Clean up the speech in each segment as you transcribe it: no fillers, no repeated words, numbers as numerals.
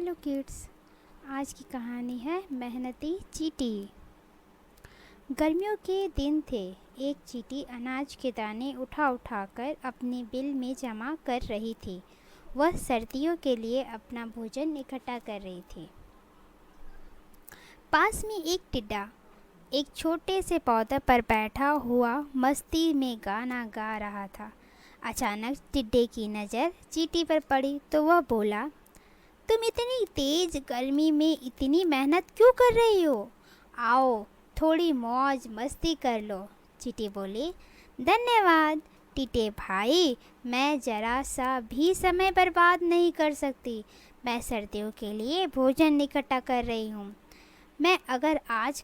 Hello kids, आज की कहानी है मेहनती चींटी। गर्मियों के दिन थे। एक चींटी अनाज के दाने उठा उठा कर अपने बिल में जमा कर रही थी। वह सर्दियों के लिए अपना भोजन इकट्ठा कर रही थी। पास में एक टिड्डा एक छोटे से पौधे पर बैठा हुआ मस्ती में गाना गा रहा था। अचानक टिड्डे की नज़र चींटी पर पड़ी तो वह बोला, तुम इतनी तेज गर्मी में इतनी मेहनत क्यों कर रही हो? आओ थोड़ी मौज मस्ती कर लो। चींटी बोली, धन्यवाद टिड्डे भाई, मैं ज़रा सा भी समय बर्बाद नहीं कर सकती। मैं सर्दियों के लिए भोजन इकट्ठा कर रही हूँ। मैं अगर आज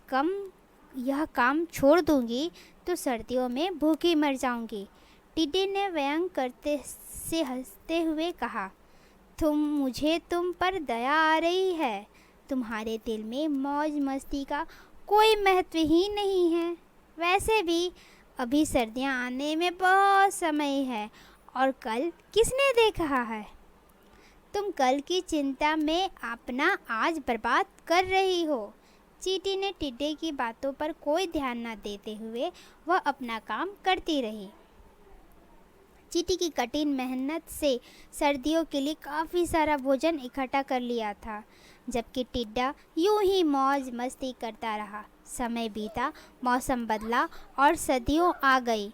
यह काम छोड़ दूँगी तो सर्दियों में भूखी मर जाऊँगी। टिड्डे ने व्यंग करते से हंसते हुए कहा, मुझे तुम पर दया आ रही है। तुम्हारे दिल में मौज मस्ती का कोई महत्व ही नहीं है। वैसे भी अभी सर्दियाँ आने में बहुत समय है और कल किसने देखा है? तुम कल की चिंता में अपना आज बर्बाद कर रही हो। चींटी ने टिड्डे की बातों पर कोई ध्यान न देते हुए वह अपना काम करती रही। चींटी की कठिन मेहनत से सर्दियों के लिए काफ़ी सारा भोजन इकट्ठा कर लिया था, जबकि टिड्डा यूं ही मौज मस्ती करता रहा। समय बीता, मौसम बदला और सर्दियों आ गई।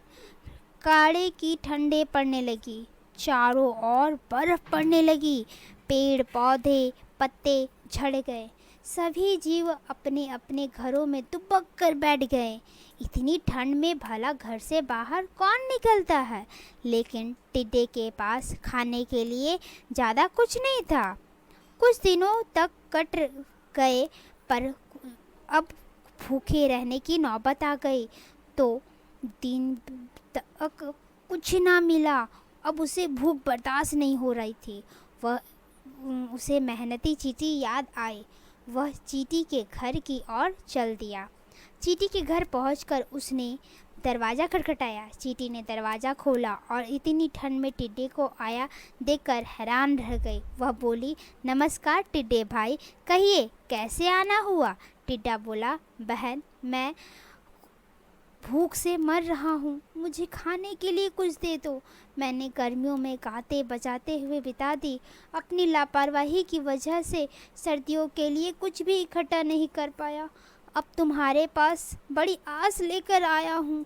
काढ़े की ठंडे पड़ने लगी, चारों ओर बर्फ पड़ने लगी, पेड़ पौधे पत्ते झड़ गए, सभी जीव अपने अपने घरों में दुबक कर बैठ गए। इतनी ठंड में भला घर से बाहर कौन निकलता है? लेकिन टिड्डे के पास खाने के लिए ज़्यादा कुछ नहीं था। कुछ दिनों तक कट गए, पर अब भूखे रहने की नौबत आ गई। तो दिन तक कुछ ना मिला। अब उसे भूख बर्दाश्त नहीं हो रही थी। उसे मेहनती चींटी याद आई। वह चींटी के घर की ओर चल दिया। चींटी के घर पहुंचकर उसने दरवाज़ा खटखटाया। चींटी ने दरवाज़ा खोला और इतनी ठंड में टिड्डे को आया देखकर हैरान रह गई। वह बोली, नमस्कार टिड्डे भाई, कहिए कैसे आना हुआ? टिड्डा बोला, बहन मैं भूख से मर रहा हूँ, मुझे खाने के लिए कुछ दे दो। मैंने गर्मियों में गाते बजाते हुए बिता दी। अपनी लापरवाही की वजह से सर्दियों के लिए कुछ भी इकट्ठा नहीं कर पाया। अब तुम्हारे पास बड़ी आस लेकर आया हूँ।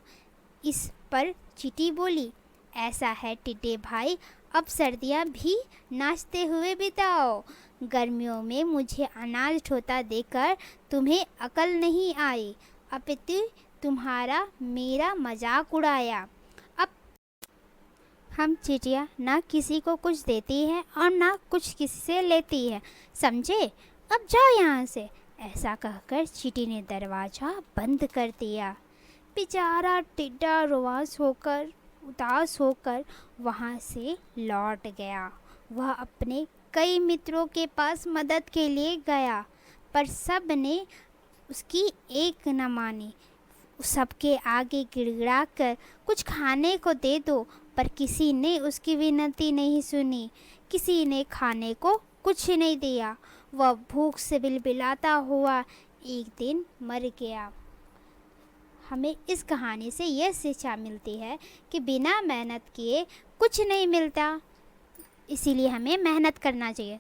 इस पर चींटी बोली, ऐसा है टिड्डे भाई, अब सर्दियाँ भी नाचते हुए बिताओ। गर्मियों में मुझे अनाज ढोता देखकर तुम्हें अकल नहीं आई, अपितु तुम्हारा मेरा मजाक उड़ाया। अब हम चिड़िया ना किसी को कुछ देती है और ना कुछ किसी से लेती है, समझे? अब जाओ यहाँ से। ऐसा कहकर चींटी ने दरवाज़ा बंद कर दिया। बेचारा टिड्डा उदास होकर वहाँ से लौट गया। वह अपने कई मित्रों के पास मदद के लिए गया, पर सब ने उसकी एक न मानी। सबके आगे गिड़गिड़ा कर कुछ खाने को दे दो, पर किसी ने उसकी विनती नहीं सुनी। किसी ने खाने को कुछ नहीं दिया। वह भूख से बिलबिलाता हुआ एक दिन मर गया। हमें इस कहानी से यह शिक्षा मिलती है कि बिना मेहनत किए कुछ नहीं मिलता, इसीलिए हमें मेहनत करना चाहिए।